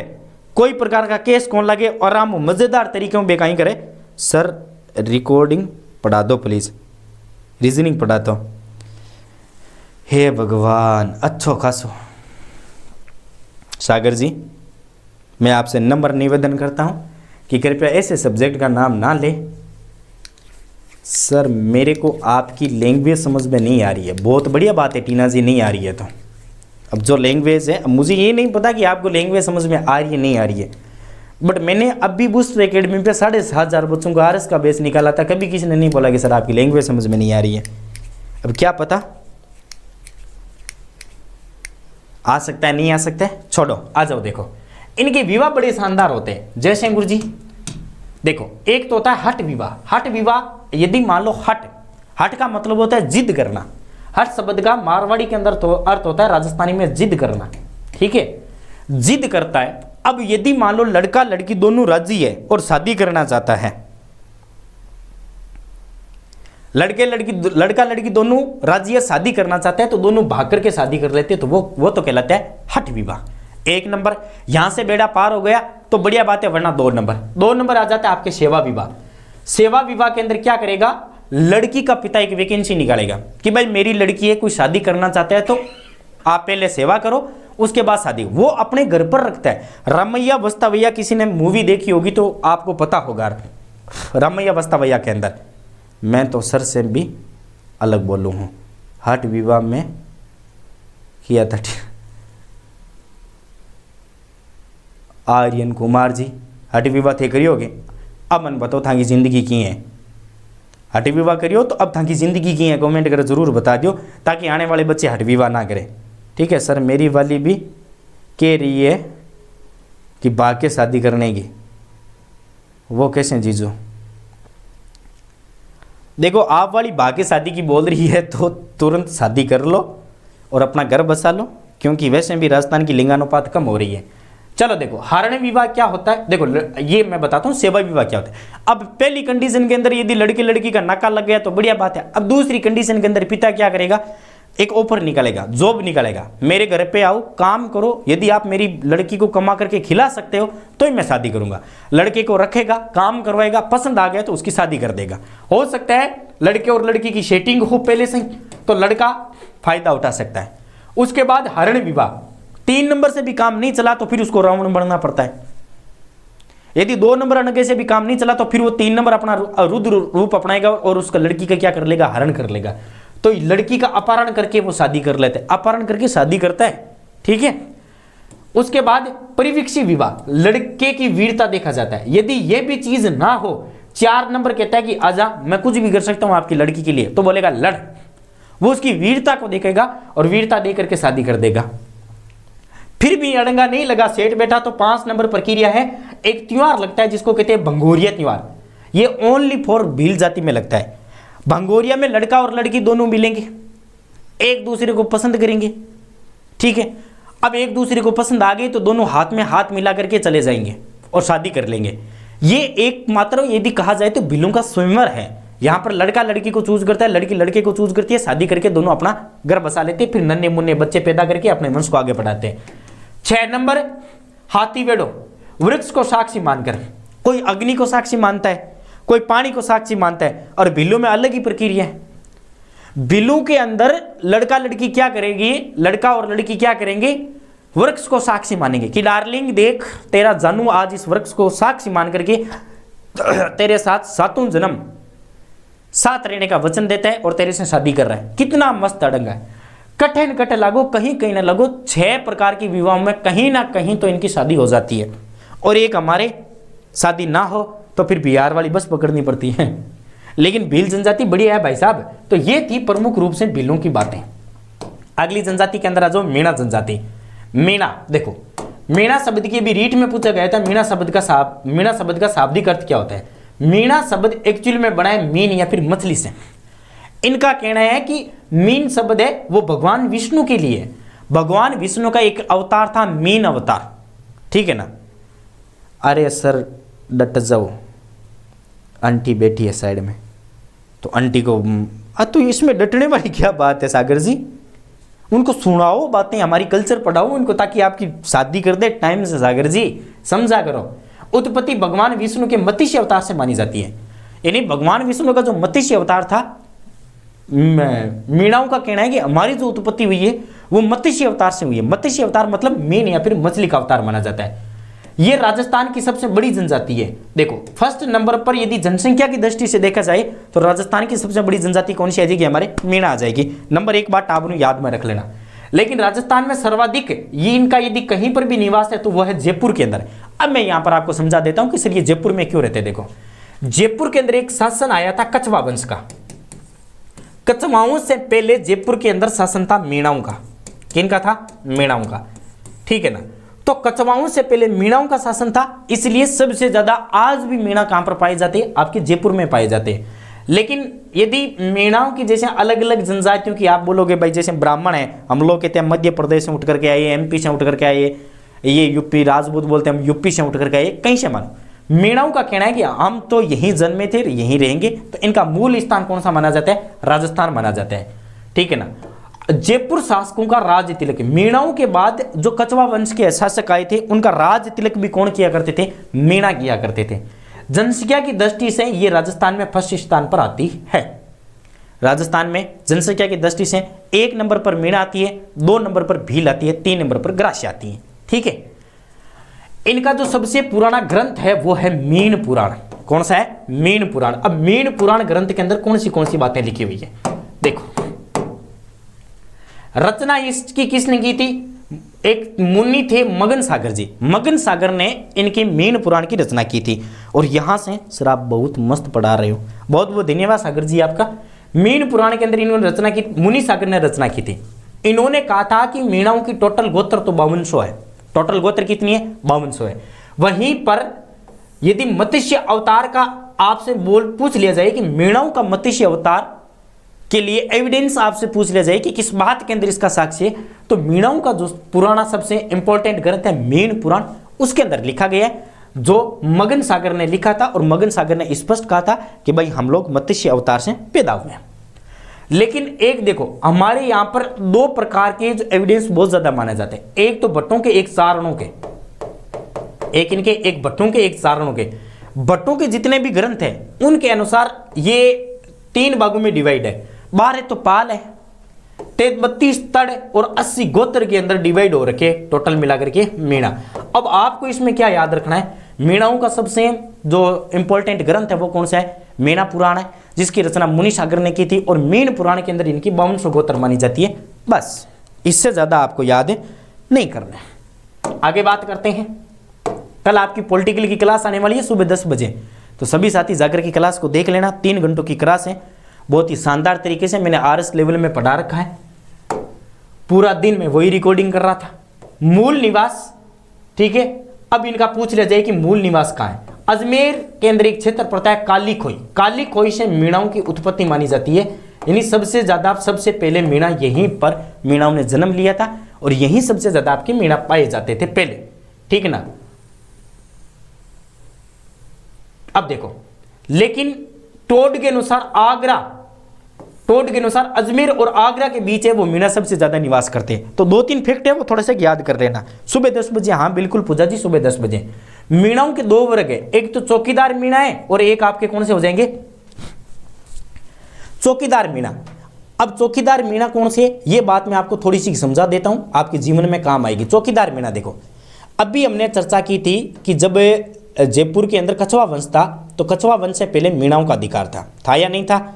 कोई प्रकार का केस कौन लगे और हम मज़ेदार तरीके में बेकाई करें। सर रिकॉर्डिंग पढ़ा दो प्लीज़, रीजनिंग पढ़ा दो। हे भगवान, अच्छो खासो। सागर जी, मैं आपसे नम्र निवेदन करता हूं कि कृपया ऐसे सब्जेक्ट का नाम ना ले। सर मेरे को आपकी लैंग्वेज समझ में नहीं आ रही है। बहुत बढ़िया बात है टीना जी, नहीं आ रही है तो अब जो लैंग्वेज है, अब मुझे ये नहीं पता कि आपको लैंग्वेज समझ में आ रही है नहीं आ रही है, बट मैंने अभी बूस्टर एकेडमी पे 7,500 बच्चों को आरएस का बेस निकाला था। कभी किसी ने नहीं बोला कि सर आपकी लैंग्वेज समझ में नहीं आ रही है। अब क्या पता आ सकता है नहीं आ सकता है, छोड़ो, आ जाओ। देखो इनके विवाह बड़े शानदार होते हैं। जैसे गुरु जी देखो, एक तो होता है हठ विवाह। हठ विवाह यदि मान लो हठ का मतलब होता है जिद करना। हठ शब्द का मारवाड़ी के अंदर तो अर्थ होता है राजस्थानी में जिद करना, ठीक है, जिद करता है। अब यदि मान लो लड़का लड़की दोनों राजी है और शादी करना चाहता है, लड़का लड़की दोनों राजी है, शादी करना चाहते हैं, तो दोनों भाग करके शादी कर लेते हैं, तो वो तो कहलाता है हठ विवाह। एक नंबर यहां से बेड़ा पार हो गया तो बढ़िया बात है, वरना 2 नंबर आ जाता है आपके सेवा विवाह। सेवा विवाह के अंदर क्या करेगा, लड़की का पिता एक वैकेंसी निकालेगा कि भाई मेरी लड़की है, कोई शादी करना चाहता है तो आप पहले सेवा करो, उसके बाद शादी। वो अपने घर पर रखता है। रामैया वस्तावैया, किसी ने मूवी देखी होगी तो आपको पता होगा। रामैया वस्तावैया के अंदर मैं तो सर से भी अलग बोलू हूँ, हठ विवाह में किया था। आर्यन कुमार जी हठ विवाह थे करियोगे, अब मन बताओ थाकी जिंदगी की है। हठ विवाह करियो तो अब थाकी जिंदगी की है, कमेंट कर जरूर बता दियो ताकि आने वाले बच्चे हठ विवाह ना करें। ठीक है सर, मेरी वाली भी कह रही है कि भाग के शादी करने की, वो कैसे जीजो। देखो आप वाली भाग के शादी की बोल रही है तो तुरंत शादी कर लो और अपना घर बसा लो, क्योंकि वैसे भी राजस्थान की लिंगानुपात कम हो रही है। चलो देखो हरण विवाह क्या होता है, देखो ये मैं बताता हूँ सेवा विवाह क्या होता है। अब पहली कंडीशन के अंदर यदि लड़के लड़की का नाका लग गया तो बढ़िया बात है। अब दूसरी कंडीशन के अंदर पिता क्या करेगा, एक ऑफर निकालेगा, जॉब निकालेगा, मेरे घर पे आओ काम करो, यदि आप मेरी लड़की को कमा करके खिला सकते हो तो ही मैं शादी करूंगा। लड़के को रखेगा, काम करवाएगा, पसंद आ गया तो उसकी शादी कर देगा। हो सकता है लड़के और लड़की की सेटिंग हो पहले से, तो लड़का फायदा उठा सकता है। उसके बाद हरण विवाह, 3 नंबर से भी काम नहीं चला तो फिर उसको रावण बनना पड़ता है। यदि 2 नंबर अनगे से भी काम नहीं चला तो फिर वो 3 नंबर अपना रुद्र रूप अपनाएगा और उसका लड़की का क्या कर लेगा, हरण कर लेगा। तो लड़की का अपहरण करके वो शादी कर लेते हैं, अपहरण करके शादी करता है, ठीक है। उसके बाद परिवीक्षी विवाह, लड़के की वीरता देखा जाता है। यदि ये भी चीज ना हो, 4 नंबर कहता है कि आजा मैं कुछ भी कर सकता हूं आपकी लड़की के लिए, तो बोलेगा लड़। वो उसकी वीरता को देखेगा और वीरता दे करके शादी कर देगा। फिर भी अड़ंगा नहीं लगा, सेठ बैठा, तो 5 नंबर प्रक्रिया है। एक त्योहार लगता है जिसको कहते हैं भंगोरिया त्योहार। ये ओनली फॉर भील जाति में लगता है। भंगोरिया में लड़का और लड़की दोनों मिलेंगे, एक दूसरे को पसंद करेंगे, ठीक है। अब एक दूसरे को पसंद आ गई तो दोनों हाथ में हाथ मिला करके चले जाएंगे और शादी कर लेंगे। ये एक मात्र यदि कहा जाए तो भीलों का स्वयंवर है। यहां पर लड़का लड़की को चूज करता है, लड़की लड़के को चूज करती है, शादी करके दोनों अपना घर बसा लेते हैं, फिर नन्हे मुन्ने बच्चे पैदा करके अपने वंश को आगे बढ़ाते हैं। 6 नंबर हाथी वेड़ो, वृक्ष को साक्षी मानकर, कोई अग्नि को साक्षी मानता है, कोई पानी को साक्षी मानता है, और बिल्लों में अलग ही प्रक्रिया है। बिल्लों के अंदर लड़का लड़की क्या करेगी, लड़का और लड़की क्या करेंगे, वृक्ष को साक्षी मानेंगे कि डार्लिंग देख तेरा जानू आज इस वृक्ष को साक्षी मान करके तेरे साथ 7 जन्म साथ रहने का वचन देता है और तेरे से शादी कर रहा है। कितना मस्त अड़ंगा है, कठिन कट लागो कहीं कहीं ना लगो। 6 प्रकार की विवाह में कहीं ना कहीं तो इनकी शादी हो जाती है। और एक हमारे शादी ना हो तो फिर बिहार वाली बस पकड़नी पड़ती है। लेकिन भील जनजाति बढ़िया है भाई साहब। तो ये थी प्रमुख रूप से भीलों की बातें। अगली जनजाति के अंदर आ जाओ, मीणा जनजाति। मीणा, देखो मीणा शब्द की भी रीट में पूछा गया था, मीणा शब्द का शाब्दिक अर्थ क्या होता है। मीणा शब्द एक्चुअली में बना है मीन या फिर मछली से। इनका कहना है कि मीन शब्द है वो भगवान विष्णु के लिए, भगवान विष्णु का एक अवतार था मीन अवतार, ठीक है ना। अरे सर डट जाओ, आंटी बैठी है साइड में तो आंटी को तो इसमें डटने वाली क्या बात है सागर जी, उनको सुनाओ बातें, हमारी कल्चर पढ़ाओ उनको ताकि आपकी शादी कर दे टाइम से। सागर जी समझा करो। उत्पत्ति भगवान विष्णु के मत्स्य अवतार से मानी जाती है, यानी भगवान विष्णु का जो मत्स्य अवतार था, मीणाओं का कहना है कि हमारी जो उत्पत्ति हुई है वो मत्स्य अवतार से हुई है। मत्स्य अवतार मतलब मीन या फिर मछली का अवतार माना जाता है। ये राजस्थान की सबसे बड़ी जनजाति है। देखो फर्स्ट नंबर पर यदि जनसंख्या की दृष्टि से देखा जाए तो राजस्थान की सबसे बड़ी जनजाति कौन सी आ जाएगी, हमारे मीणा आ जाएगी। नंबर एक बात आप याद में रख लेना। लेकिन राजस्थान में सर्वाधिक ये इनका यदि कहीं पर भी निवास है तो वह है जयपुर के अंदर। अब मैं यहां पर आपको समझा देता हूं कि सर ये जयपुर में क्यों रहते हैं। देखो जयपुर के अंदर एक शासन आया था कछवा वंश का। कछवाओं से पहले जयपुर के अंदर शासन था मीणाओं का। किनका था? मीणाओं का, ठीक है ना। तो कछवाओं से पहले मीणाओं का शासन था, इसलिए सबसे ज्यादा आज भी मीणा कहां पर पाए जाते हैं? आपके जयपुर में पाए जाते हैं। लेकिन यदि मीणाओं की जैसे अलग अलग जनजातियों की आप बोलोगे भाई, जैसे ब्राह्मण है, हम लोग कहते हैं मध्य प्रदेश से उठ करके आए, एमपी से उठ करके आए, ये यूपी राजपूत बोलते हैं हम यूपी से उठ करके आए, कहीं से मानो। मीणाओं का कहना है कि हम तो यहीं जन्मे थे, यहीं रहेंगे, तो इनका मूल स्थान कौन सा माना जाता है? राजस्थान माना जाता है, ठीक है ना। जयपुर शासकों का राज तिलक, मीणाओं के बाद जो कछवा वंश के शासक आए थे उनका राज तिलक भी कौन किया करते थे? मीणा किया करते थे। जनसंख्या की दृष्टि से ये राजस्थान में फर्स्ट स्थान पर आती है। राजस्थान में जनसंख्या की दृष्टि से 1 नंबर पर मीणा आती है, 2 नंबर पर भील आती है, 3 नंबर पर ग्रास्य आती है, ठीक है। इनका जो सबसे पुराना ग्रंथ है वो है मीन पुराण। कौन सा है? मीन पुराण। अब मीन पुराण ग्रंथ के अंदर कौन सी बातें लिखी हुई है? देखो रचना इसकी किसने की थी? एक मुनि थे मगन सागर जी। मगन सागर ने इनके मीन पुराण की रचना की थी। और यहां से सर आप बहुत मस्त पढ़ा रहे हो, बहुत बहुत धन्यवाद सागर जी आपका। मीन पुराण के अंदर इन्होंने रचना की, मुनि सागर ने रचना की थी। इन्होंने कहा था कि मीणाओं की टोटल गोत्र तो 5200 है। टोटल गोत्र कितनी है? 5200 है। वहीं पर यदि मत्स्य अवतार का आपसे पूछ लिया जाए कि मीणाओं का मत्स्य अवतार के लिए एविडेंस आपसे पूछ लिया जाए कि किस बात के अंदर इसका साक्ष्य है, तो मीणाओं का जो पुराना सबसे इंपॉर्टेंट ग्रंथ है मीन पुराण, उसके अंदर लिखा गया है, जो मगन सागर ने लिखा था। और मगन सागर ने स्पष्ट कहा था कि भाई हम लोग मत्स्य अवतार से पैदा हुए हैं। लेकिन एक देखो हमारे यहां पर 2 प्रकार के जो एविडेंस बहुत ज्यादा माने जाते हैं, एक तो भट्टों के, एक चारणों के। एक भट्टों के, एक चारणों के। भट्टों के जितने भी ग्रंथ हैं उनके अनुसार ये 3 भागों में डिवाइड है। 12 तो पाल है, 32 तड़ और 80 गोत्र के अंदर डिवाइड हो रखे टोटल मिलाकर के मीणा। अब आपको इसमें क्या याद रखना है? मीणाओं का सबसे जो इंपॉर्टेंट ग्रंथ है वो कौन सा है? मीना पुराण है, जिसकी रचना मुनि सागर ने की थी। और मीन पुराण के अंदर इनकी 5200 गोत्र मानी जाती है। बस इससे ज्यादा आपको याद नहीं करना है। आगे बात करते हैं। कल आपकी पॉलिटिकल की क्लास आने वाली है सुबह 10 बजे, तो सभी साथी जाकर की क्लास को देख लेना। 3 घंटों की क्लास है, बहुत ही शानदार तरीके से मैंने आरएस लेवल में पढ़ा रखा है। पूरा दिन मैं वही रिकॉर्डिंग कर रहा था। मूल निवास, ठीक है। अब इनका पूछ लिया जाए कि मूल निवास कहाँ है? अजमेर के अंदर एक क्षेत्र पड़ता है काली खोई। काली खोई से मीणाओं की उत्पत्ति मानी जाती है, यानी सबसे ज्यादा सबसे पहले मीणा यहीं पर मीणाओं ने जन्म लिया था और यहीं सबसे ज्यादा आपके मीणा पाए जाते थे पहले, ठीक है ना। अब देखो, लेकिन टोड के अनुसार अजमेर और आगरा के बीच है वो मीणा सबसे ज्यादा निवास करते हैं। तो 2-3 फैक्ट है वो थोड़ा सा याद कर लेना। सुबह 10 बजे, हाँ बिल्कुल पूजा जी, सुबह 10 बजे। मीणाओं के 2 वर्ग है, एक तो चौकीदार मीणा है और एक आपके कौन से हो जाएंगे? चौकीदार मीणा। अब चौकीदार मीणा कौन से है ये बात मैं आपको थोड़ी सी समझा देता हूं, आपके जीवन में काम आएगी। चौकीदार मीणा देखो, अभी हमने चर्चा की थी कि जब जयपुर के अंदर कछवा वंश था तो कछवा वंश से पहले मीणाओं का अधिकार था या नहीं था?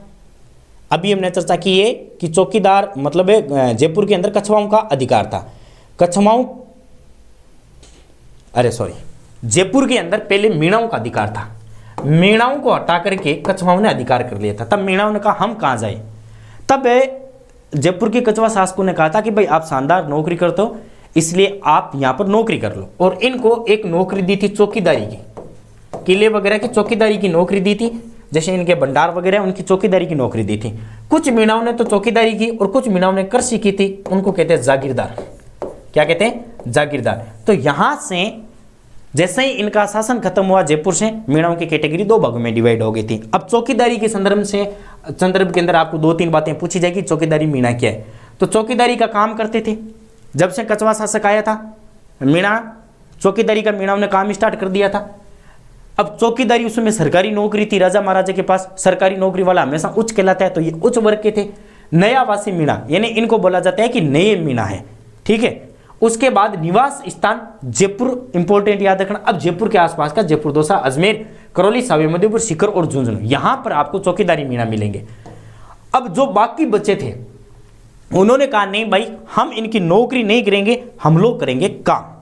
अभी हमने चर्चा की है कि चौकीदार मतलब जयपुर के अंदर कछवाओं का अधिकार था। जयपुर के अंदर पहले मीणाओं का अधिकार था। मीणाओं को हटा करके कछवाओं ने अधिकार कर लिया था। तब मीणाओं ने कहा हम कहाँ जाए? तब जयपुर के कछवा शासकों ने कहा था कि भाई आप शानदार नौकरी करते हो, इसलिए आप यहाँ पर नौकरी कर लो। और इनको एक नौकरी दी थी चौकीदारी की, किले वगैरह की चौकीदारी की नौकरी दी थी। जैसे इनके भंडार वगैरह उनकी चौकीदारी की नौकरी दी थी। कुछ मीणाओं ने तो चौकीदारी की और कुछ मीणाओं ने कृषि की थी, उनको कहते हैं जागीरदार। क्या कहते हैं? जागीरदार। तो यहां से जैसे ही इनका शासन खत्म हुआ जयपुर से, मीणाओं की कैटेगरी 2 भागों में डिवाइड हो गई थी। अब चौकीदारी के संदर्भ के अंदर आपको 2-3 बातें पूछी जाएगी। चौकीदारी मीणा क्या है? तो चौकीदारी का काम करते थे। जब से कछवा शासक आया था मीणा चौकीदारी का मीणा ने काम स्टार्ट कर दिया था। अब चौकीदारी उसमें सरकारी नौकरी थी राजा महाराजा के पास, सरकारी नौकरी वाला हमेशा उच्च कहलाता है, तो ये उच्च वर्ग के थे। नया वासी मीणा यानी इनको बोला जाता है कि नए मीणा है, ठीक है। उसके बाद निवास स्थान जयपुर, इंपॉर्टेंट याद रखना। अब जयपुर के आसपास का जयपुर, दौसा, अजमेर, करौली, सावे मधुपुर, सीकर और झुंझुनू, यहां पर आपको चौकीदारी मीणा मिलेंगे। अब जो बाकी बचे थे उन्होंने कहा नहीं भाई, हम इनकी नौकरी नहीं करेंगे, हम लोग करेंगे काम।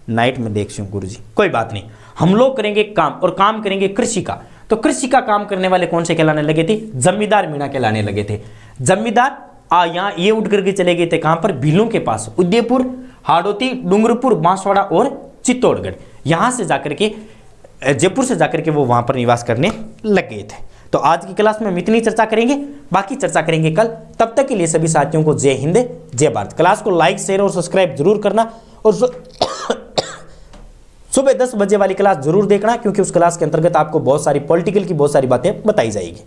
नाइट में देख गुरु जी, कोई बात नहीं, हम लोग करेंगे काम, और काम करेंगे कृषि का। तो कृषि का काम करने वाले कौन से कहलाने लगे थे? जमींदार मीणा कहलाने लगे थे। जमींदार यहाँ ये उठ करके चले गए थे कहां पर? भीलों के पास, उदयपुर, हाड़ौती, डूंगरपुर, बांसवाड़ा और चित्तौड़गढ़। यहां से जाकर के, जयपुर से जाकर के वो वहां पर निवास करने लग गए थे। तो आज की क्लास में हम इतनी चर्चा करेंगे, बाकी चर्चा करेंगे कल। तब तक के लिए सभी साथियों को जय हिंद, जय भारत। क्लास को लाइक, शेयर और सब्सक्राइब जरूर करना, और सुबह 10 बजे वाली क्लास जरूर देखना, क्योंकि उस क्लास के अंतर्गत आपको बहुत सारी पॉलिटिकल की बहुत सारी बातें बताई जाएगी।